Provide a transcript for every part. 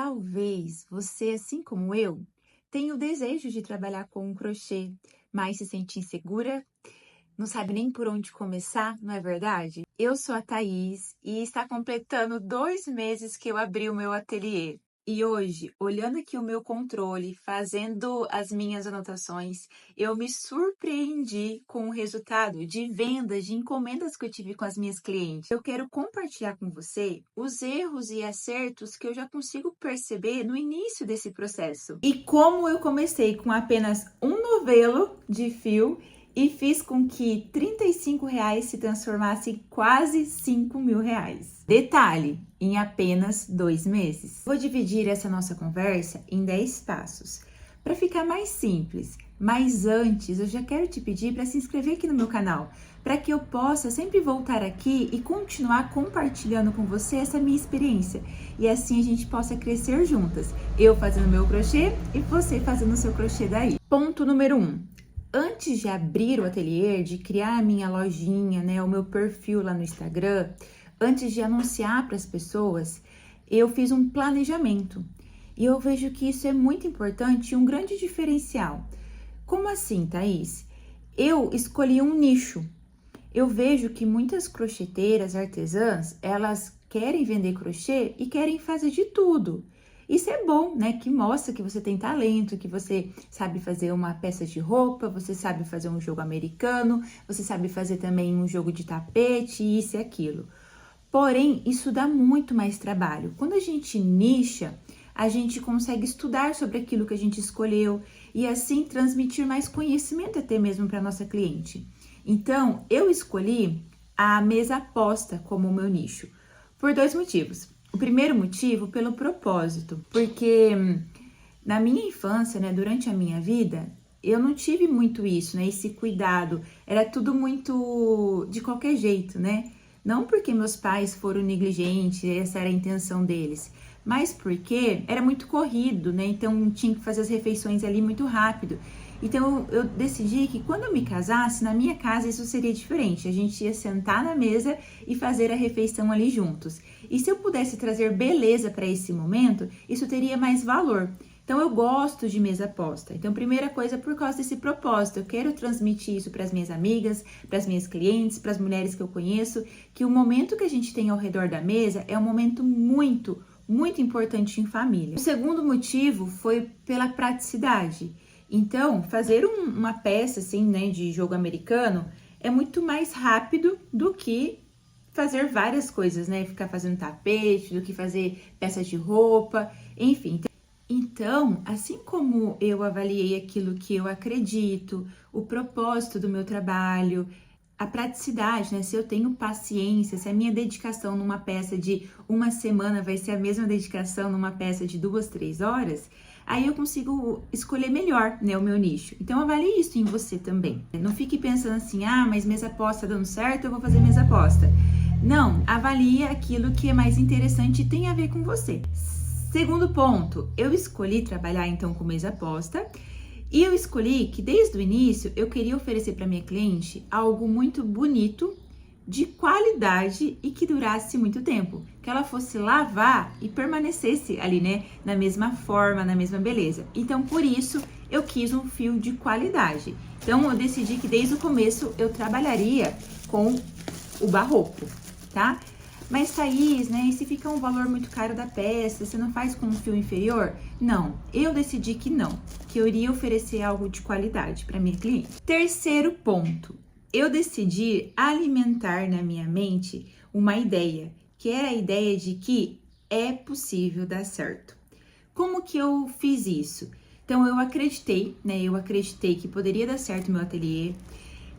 Talvez você, assim como eu, tenha o desejo de trabalhar com crochê, mas se sente insegura, não sabe nem por onde começar, não é verdade? Eu sou a Thaís e está completando 2 meses que eu abri o meu ateliê. E hoje, olhando aqui o meu controle, fazendo as minhas anotações, eu me surpreendi com o resultado de vendas, de encomendas que eu tive com as minhas clientes. Eu quero compartilhar com você os erros e acertos que eu já consigo perceber no início desse processo. E como eu comecei com apenas um novelo de fio e fiz com que R$ 35 se transformasse em quase R$ 5.000. Detalhe, em apenas 2 meses. Vou dividir essa nossa conversa em 10 passos. Para ficar mais simples, mas antes eu já quero te pedir para se inscrever aqui no meu canal, para que eu possa sempre voltar aqui e continuar compartilhando com você essa minha experiência. E assim a gente possa crescer juntas. Eu fazendo meu crochê e você fazendo o seu crochê daí. Ponto número 1. Antes de abrir o ateliê, de criar a minha lojinha, né, o meu perfil lá no Instagram, antes de anunciar para as pessoas, eu fiz um planejamento. E eu vejo que isso é muito importante e um grande diferencial. Como assim, Thaís? Eu escolhi um nicho. Eu vejo que muitas crocheteiras artesãs, elas querem vender crochê e querem fazer de tudo. Isso é bom, né? Que mostra que você tem talento, que você sabe fazer uma peça de roupa, você sabe fazer um jogo americano, você sabe fazer também um jogo de tapete, isso e aquilo. Porém, isso dá muito mais trabalho. Quando a gente nicha, a gente consegue estudar sobre aquilo que a gente escolheu e assim transmitir mais conhecimento até mesmo para nossa cliente. Então, eu escolhi a mesa posta como o meu nicho por 2 motivos. O primeiro motivo, pelo propósito, porque na minha infância, né, durante a minha vida, eu não tive muito isso, né, esse cuidado, era tudo muito de qualquer jeito, né, não porque meus pais foram negligentes, essa era a intenção deles, mas porque era muito corrido, né, então tinha que fazer as refeições ali muito rápido. Então eu decidi que quando eu me casasse, na minha casa isso seria diferente. A gente ia sentar na mesa e fazer a refeição ali juntos. E se eu pudesse trazer beleza para esse momento, isso teria mais valor. Então eu gosto de mesa posta. Então primeira coisa, por causa desse propósito, eu quero transmitir isso para as minhas amigas, para as minhas clientes, para as mulheres que eu conheço, que o momento que a gente tem ao redor da mesa é um momento muito importante em família. O segundo motivo foi pela praticidade. Então, fazer uma peça assim, né, de jogo americano é muito mais rápido do que fazer várias coisas, né? Ficar fazendo tapete, do que fazer peças de roupa, enfim. Então, assim como eu avaliei aquilo que eu acredito, o propósito do meu trabalho, a praticidade, né? Se eu tenho paciência, se a minha dedicação numa peça de uma semana vai ser a mesma dedicação numa peça de 2, 3 horas, aí eu consigo escolher melhor, né, o meu nicho. Então, avalie isso em você também. Não fique pensando assim, mas mesa posta dando certo, eu vou fazer mesa posta. Não, avalie aquilo que é mais interessante e tem a ver com você. Segundo ponto, eu escolhi trabalhar então com mesa posta e eu escolhi que desde o início eu queria oferecer para minha cliente algo muito bonito, de qualidade e que durasse muito tempo, que ela fosse lavar e permanecesse ali, né, na mesma forma, na mesma beleza. Então, por isso, eu quis um fio de qualidade. Então, eu decidi que desde o começo eu trabalharia com o barroco, tá? Mas, Thaís, né, e se fica um valor muito caro da peça, você não faz com um fio inferior? Não, eu decidi que não, que eu iria oferecer algo de qualidade para minha cliente. Terceiro ponto. Eu decidi alimentar na minha mente uma ideia, que era a ideia de que é possível dar certo. Como que eu fiz isso? Então, eu acreditei, né? Eu acreditei que poderia dar certo o meu ateliê.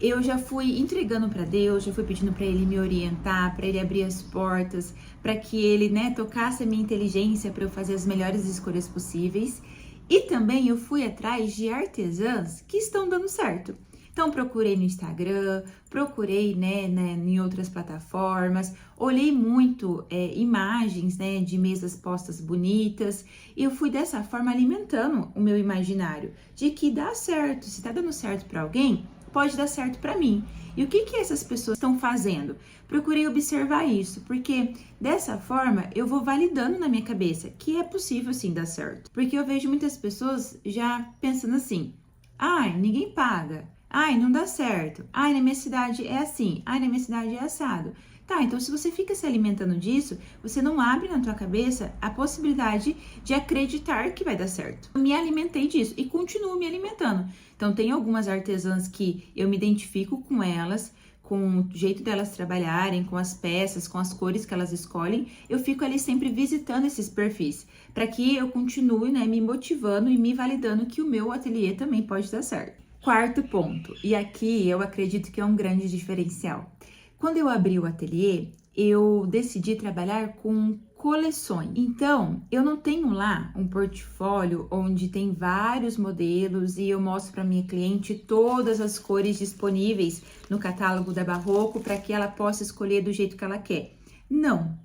Eu já fui entregando para Deus, já fui pedindo para Ele me orientar, para Ele abrir as portas, para que Ele, né, tocasse a minha inteligência para eu fazer as melhores escolhas possíveis. E também eu fui atrás de artesãs que estão dando certo. Então, procurei no Instagram, procurei, né, em outras plataformas, olhei muito imagens, né, de mesas postas bonitas, e eu fui dessa forma alimentando o meu imaginário, de que dá certo, se tá dando certo para alguém, pode dar certo para mim. E o que essas pessoas estão fazendo? Procurei observar isso, porque dessa forma eu vou validando na minha cabeça que é possível sim dar certo. Porque eu vejo muitas pessoas já pensando assim: ai, ninguém paga, ai, não dá certo, ai, na minha cidade é assim, ai, na minha cidade é assado. Tá, então se você fica se alimentando disso, você não abre na tua cabeça a possibilidade de acreditar que vai dar certo. Eu me alimentei disso e continuo me alimentando. Então tem algumas artesãs que eu me identifico com elas, com o jeito delas trabalharem, com as peças, com as cores que elas escolhem. Eu fico ali sempre visitando esses perfis, para que eu continue, né, me motivando e me validando que o meu ateliê também pode dar certo. Quarto ponto, e aqui eu acredito que é um grande diferencial. Quando eu abri o ateliê, eu decidi trabalhar com coleções. Então, eu não tenho lá um portfólio onde tem vários modelos e eu mostro para minha cliente todas as cores disponíveis no catálogo da Barroco para que ela possa escolher do jeito que ela quer. Não.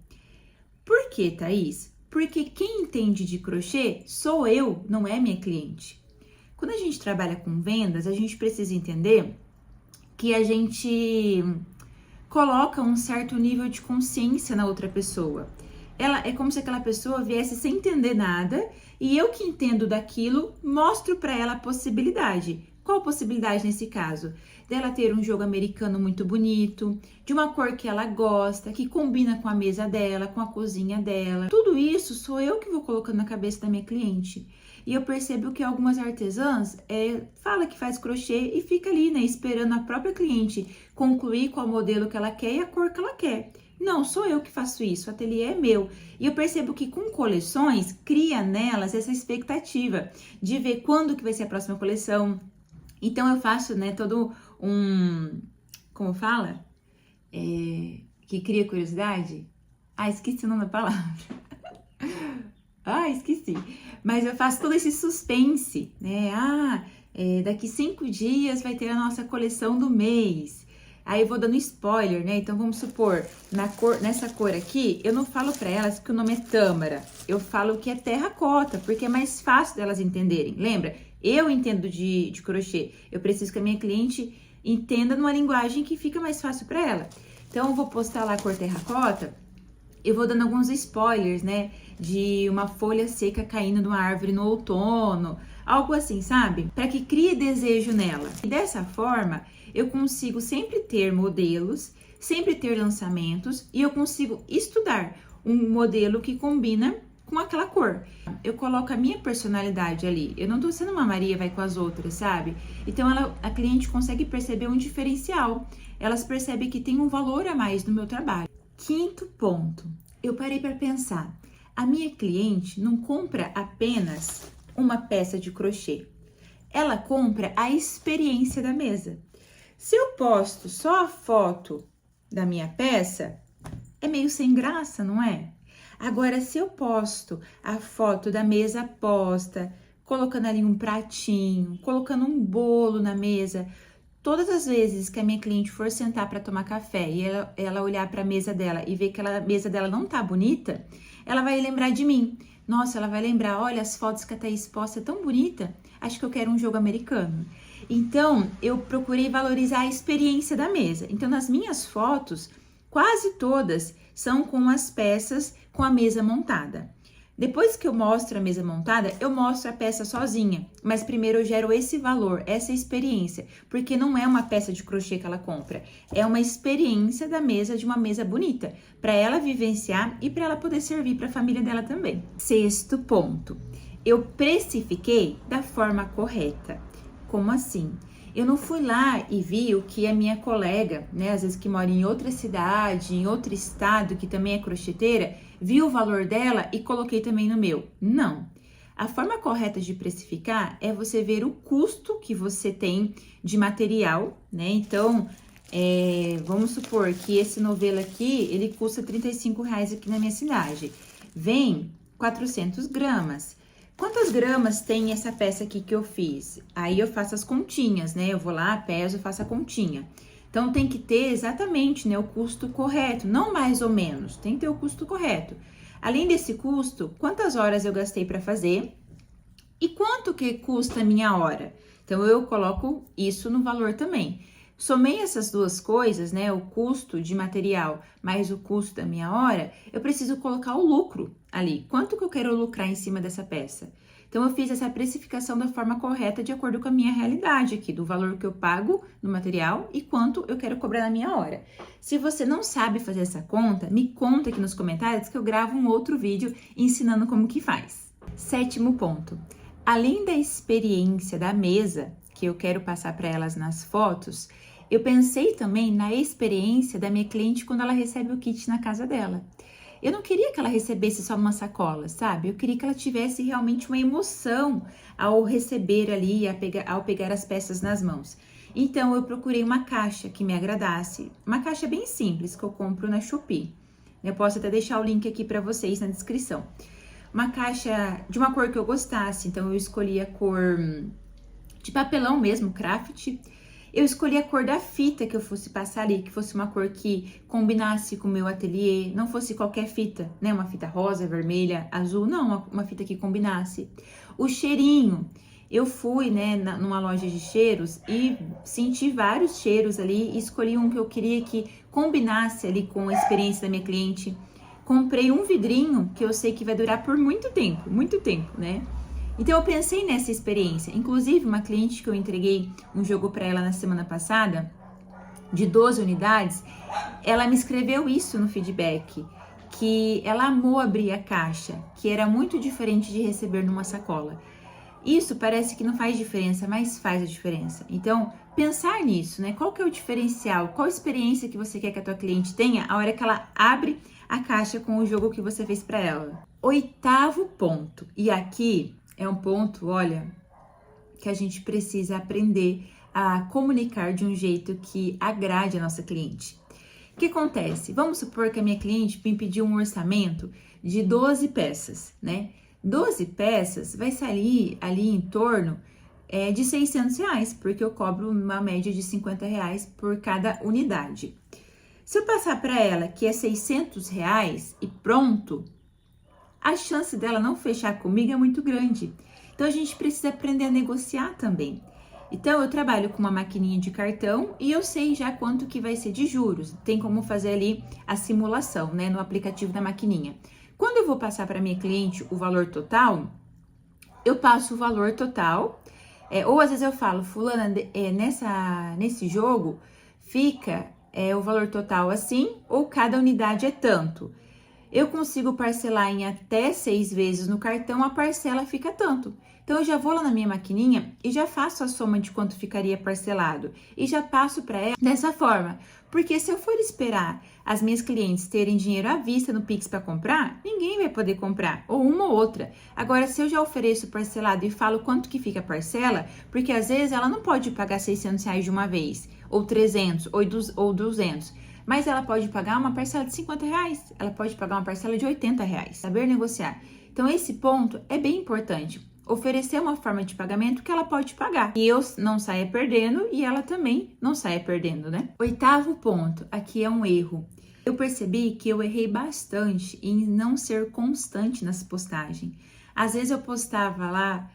Por quê, Thaís? Porque quem entende de crochê sou eu, não é minha cliente. Quando a gente trabalha com vendas, a gente precisa entender que a gente coloca um certo nível de consciência na outra pessoa. Ela é como se aquela pessoa viesse sem entender nada e eu que entendo daquilo mostro para ela a possibilidade. Qual possibilidade nesse caso? Dela ter um jogo americano muito bonito, de uma cor que ela gosta, que combina com a mesa dela, com a cozinha dela. Tudo isso sou eu que vou colocando na cabeça da minha cliente. E eu percebo que algumas artesãs fala que faz crochê e fica ali, né, esperando a própria cliente concluir qual modelo que ela quer e a cor que ela quer. Não, sou eu que faço isso, o ateliê é meu. E eu percebo que com coleções, cria nelas essa expectativa de ver quando que vai ser a próxima coleção. Então eu faço, né, todo como fala? Que cria curiosidade? Ah, esqueci o nome da palavra. Ah, esqueci. Mas eu faço todo esse suspense, né? Daqui 5 dias vai ter a nossa coleção do mês. Aí eu vou dando spoiler, né? Então vamos supor, nessa cor aqui, eu não falo para elas que o nome é tâmara. Eu falo que é terracota, porque é mais fácil delas entenderem. Lembra? Eu entendo de crochê. Eu preciso que a minha cliente entenda numa linguagem que fica mais fácil para ela. Então eu vou postar lá a cor terracota. Eu vou dando alguns spoilers, né? De uma folha seca caindo de uma árvore no outono, algo assim, sabe? Para que crie desejo nela. E dessa forma, eu consigo sempre ter modelos, sempre ter lançamentos e eu consigo estudar um modelo que combina com aquela cor. Eu coloco a minha personalidade ali. Eu não tô sendo uma Maria vai com as outras, sabe? Então a cliente consegue perceber um diferencial. Elas percebem que tem um valor a mais no meu trabalho. Quinto ponto, eu parei para pensar. A minha cliente não compra apenas uma peça de crochê. Ela compra a experiência da mesa. Se eu posto só a foto da minha peça, é meio sem graça, não é? Agora, se eu posto a foto da mesa posta, colocando ali um pratinho, colocando um bolo na mesa, todas as vezes que a minha cliente for sentar para tomar café e ela olhar para a mesa dela e ver que a mesa dela não tá bonita, ela vai lembrar de mim. Nossa, ela vai lembrar, olha, as fotos que a Thaís posta é tão bonita, acho que eu quero um jogo americano. Então, eu procurei valorizar a experiência da mesa. Então, nas minhas fotos, quase todas são com as peças com a mesa montada. Depois que eu mostro a mesa montada, eu mostro a peça sozinha. Mas primeiro eu gero esse valor, essa experiência. Porque não é uma peça de crochê que ela compra. É uma experiência da mesa, de uma mesa bonita. Para ela vivenciar e para ela poder servir para a família dela também. Sexto ponto. Eu precifiquei da forma correta. Como assim? Eu não fui lá e vi o que a minha colega, né, às vezes que mora em outra cidade, em outro estado, que também é crocheteira, vi o valor dela e coloquei também no meu. Não. A forma correta de precificar é você ver o custo que você tem de material, né? Então, vamos supor que esse novelo aqui, ele custa R$35 aqui na minha cidade. Vem 400 gramas. Quantas gramas tem essa peça aqui que eu fiz? Aí eu faço as continhas, né? Eu vou lá, peso, faço a continha. Então, tem que ter exatamente, né, o custo correto, não mais ou menos, tem que ter o custo correto. Além desse custo, quantas horas eu gastei para fazer e quanto que custa a minha hora? Então, eu coloco isso no valor também. Somei essas duas coisas, né, o custo de material mais o custo da minha hora, eu preciso colocar o lucro ali. Quanto que eu quero lucrar em cima dessa peça? Então, eu fiz essa precificação da forma correta, de acordo com a minha realidade aqui, do valor que eu pago no material e quanto eu quero cobrar na minha hora. Se você não sabe fazer essa conta, me conta aqui nos comentários que eu gravo um outro vídeo ensinando como que faz. 7º ponto. Além da experiência da mesa, que eu quero passar para elas nas fotos, eu pensei também na experiência da minha cliente quando ela recebe o kit na casa dela. Eu não queria que ela recebesse só uma sacola, sabe? Eu queria que ela tivesse realmente uma emoção ao receber ali, ao pegar as peças nas mãos. Então, eu procurei uma caixa que me agradasse, uma caixa bem simples que eu compro na Shopee. Eu posso até deixar o link aqui para vocês na descrição. Uma caixa de uma cor que eu gostasse, então eu escolhi a cor de papelão mesmo, craft. Eu escolhi a cor da fita que eu fosse passar ali, que fosse uma cor que combinasse com o meu ateliê, não fosse qualquer fita, né? Uma fita rosa, vermelha, azul, não, uma fita que combinasse. O cheirinho, eu fui, né, numa loja de cheiros e senti vários cheiros ali e escolhi um que eu queria que combinasse ali com a experiência da minha cliente. Comprei um vidrinho que eu sei que vai durar por muito tempo, né? Então, eu pensei nessa experiência. Inclusive, uma cliente que eu entreguei um jogo para ela na semana passada, de 12 unidades, ela me escreveu isso no feedback, que ela amou abrir a caixa, que era muito diferente de receber numa sacola. Isso parece que não faz diferença, mas faz a diferença. Então, pensar nisso, né? Qual que é o diferencial? Qual a experiência que você quer que a tua cliente tenha a hora que ela abre a caixa com o jogo que você fez para ela? 8º ponto. E aqui é um ponto, olha, que a gente precisa aprender a comunicar de um jeito que agrade a nossa cliente. O que acontece? Vamos supor que a minha cliente me pediu um orçamento de 12 peças, né? 12 peças vai sair ali em torno de R$600, porque eu cobro uma média de R$50 por cada unidade. Se eu passar para ela que é R$600 e pronto, a chance dela não fechar comigo é muito grande. Então, a gente precisa aprender a negociar também. Então, eu trabalho com uma maquininha de cartão e eu sei já quanto que vai ser de juros. Tem como fazer ali a simulação, né, no aplicativo da maquininha. Quando eu vou passar para minha cliente o valor total, eu passo o valor total. Ou às vezes eu falo, fulana, nesse jogo fica o valor total assim, ou cada unidade é tanto. Eu consigo parcelar em até 6 vezes no cartão, a parcela fica tanto. Então, eu já vou lá na minha maquininha e já faço a soma de quanto ficaria parcelado. E já passo para ela dessa forma. Porque se eu for esperar as minhas clientes terem dinheiro à vista no Pix para comprar, ninguém vai poder comprar, ou uma ou outra. Agora, se eu já ofereço parcelado e falo quanto que fica a parcela, porque às vezes ela não pode pagar R$600 de uma vez, ou 300, ou 200. Mas ela pode pagar uma parcela de R$50, ela pode pagar uma parcela de R$80, saber negociar. Então, esse ponto é bem importante. Oferecer uma forma de pagamento que ela pode pagar. E eu não saia perdendo e ela também não saia perdendo, né? 8º ponto, aqui é um erro. Eu percebi que eu errei bastante em não ser constante nessa postagem. Às vezes eu postava lá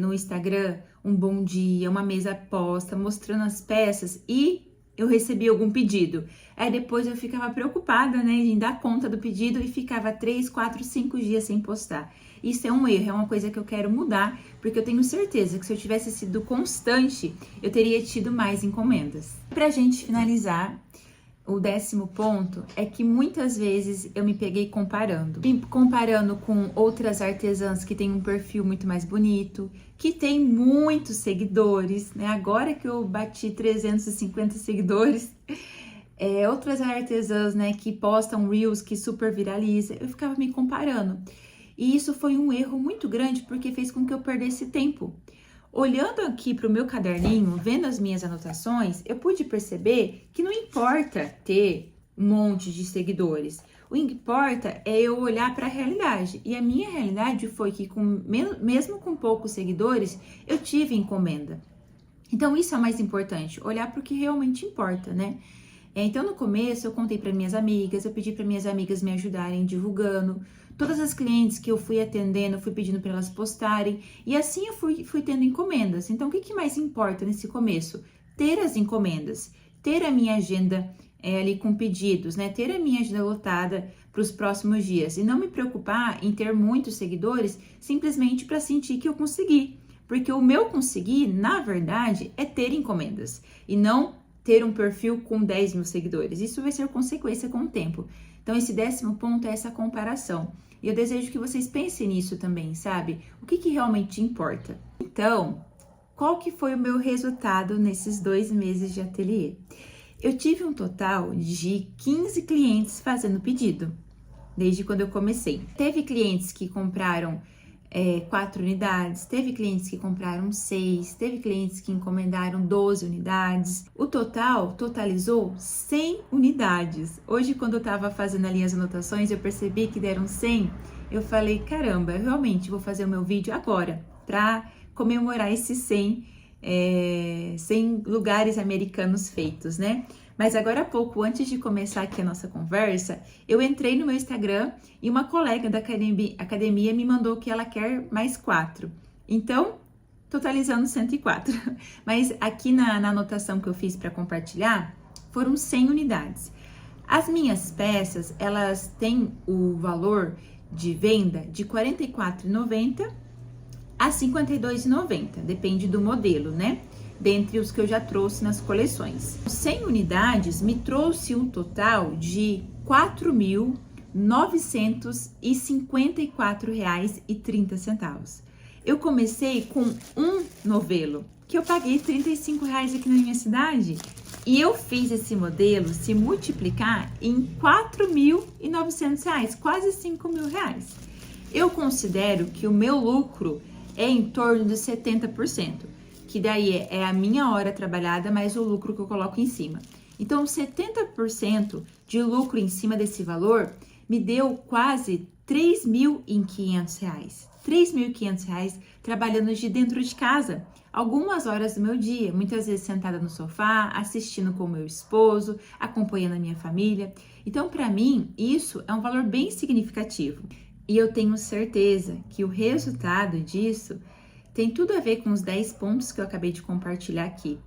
no Instagram um bom dia, uma mesa posta, mostrando as peças e eu recebi algum pedido. Aí depois eu ficava preocupada, né, em dar conta do pedido e ficava 3, 4, 5 dias sem postar. Isso é um erro, é uma coisa que eu quero mudar, porque eu tenho certeza que se eu tivesse sido constante, eu teria tido mais encomendas. Pra gente finalizar, o 10º ponto é que muitas vezes eu me peguei comparando com outras artesãs que têm um perfil muito mais bonito, que tem muitos seguidores, né? Agora que eu bati 350 seguidores, outras artesãs, né, que postam reels que super viraliza, eu ficava me comparando. E isso foi um erro muito grande porque fez com que eu perdesse tempo. Olhando aqui para o meu caderninho, vendo as minhas anotações, eu pude perceber que não importa ter um monte de seguidores. O que importa é eu olhar para a realidade. E a minha realidade foi que, mesmo com poucos seguidores, eu tive encomenda. Então, isso é o mais importante, olhar para o que realmente importa, né? Então, no começo, eu contei para minhas amigas, eu pedi para minhas amigas me ajudarem divulgando. Todas as clientes que eu fui atendendo, eu fui pedindo para elas postarem, e assim eu fui tendo encomendas. Então, o que mais importa nesse começo? Ter as encomendas, ter a minha agenda ali com pedidos, né? Ter a minha agenda lotada para os próximos dias e não me preocupar em ter muitos seguidores simplesmente para sentir que eu consegui. Porque o meu conseguir, na verdade, é ter encomendas e não ter um perfil com 10 mil seguidores. Isso vai ser consequência com o tempo. Então, esse 10º ponto é essa comparação. E eu desejo que vocês pensem nisso também, sabe? O que realmente importa? Então, qual que foi o meu resultado nesses 2 meses de ateliê? Eu tive um total de 15 clientes fazendo pedido, desde quando eu comecei. Teve clientes que compraram 4 unidades, teve clientes que compraram 6, teve clientes que encomendaram 12 unidades. O total totalizou 100 unidades. Hoje, quando eu estava fazendo ali as anotações, eu percebi que deram 100. Eu falei, caramba, eu realmente vou fazer o meu vídeo agora para comemorar esses 100 lugares americanos feitos, né? Mas agora há pouco, antes de começar aqui a nossa conversa, eu entrei no meu Instagram e uma colega da academia me mandou que ela quer mais 4. Então, totalizando 104. Mas aqui na anotação que eu fiz para compartilhar, foram 100 unidades. As minhas peças, elas têm o valor de venda de R$ 44,90 a R$ 52,90, depende do modelo, né? Dentre os que eu já trouxe nas coleções. 100 unidades me trouxe um total de R$ 4.954,30. Eu comecei com um novelo, que eu paguei R$ 35 aqui na minha cidade. E eu fiz esse modelo se multiplicar em R$ 4.900, quase R$ 5.000. Eu considero que o meu lucro é em torno de 70%, que daí é a minha hora trabalhada mais o lucro que eu coloco em cima. Então, 70% de lucro em cima desse valor me deu quase R$ 3.500. R$ 3.500 trabalhando de dentro de casa, algumas horas do meu dia, muitas vezes sentada no sofá, assistindo com o meu esposo, acompanhando a minha família. Então, para mim, isso é um valor bem significativo. E eu tenho certeza que o resultado disso tem tudo a ver com os 10 pontos que eu acabei de compartilhar aqui.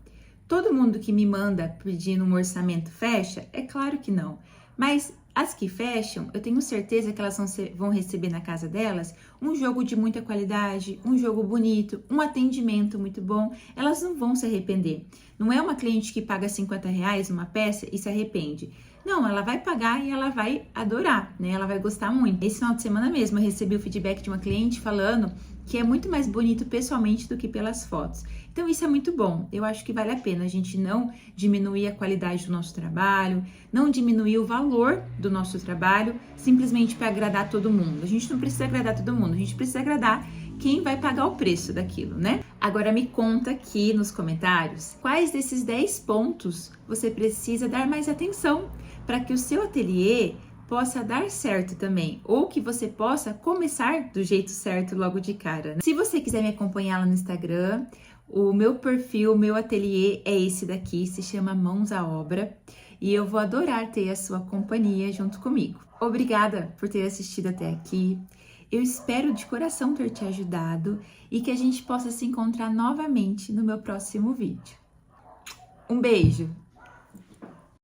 Todo mundo que me manda pedindo um orçamento fecha? É claro que não. Mas as que fecham, eu tenho certeza que elas vão receber na casa delas um jogo de muita qualidade, um jogo bonito, um atendimento muito bom. Elas não vão se arrepender. Não é uma cliente que paga R$ 50 uma peça e se arrepende. Não, ela vai pagar e ela vai adorar, né? Ela vai gostar muito. Esse final de semana mesmo eu recebi o feedback de uma cliente falando que é muito mais bonito pessoalmente do que pelas fotos. Então isso é muito bom. Eu acho que vale a pena a gente não diminuir a qualidade do nosso trabalho, não diminuir o valor do nosso trabalho simplesmente para agradar todo mundo. A gente não precisa agradar todo mundo, a gente precisa agradar quem vai pagar o preço daquilo, né? Agora me conta aqui nos comentários quais desses 10 pontos você precisa dar mais atenção para que o seu ateliê possa dar certo também, ou que você possa começar do jeito certo logo de cara, né? Se você quiser me acompanhar lá no Instagram, o meu perfil, o meu ateliê é esse daqui, se chama Mãos à Obra, e eu vou adorar ter a sua companhia junto comigo. Obrigada por ter assistido até aqui. Eu espero de coração ter te ajudado e que a gente possa se encontrar novamente no meu próximo vídeo. Um beijo!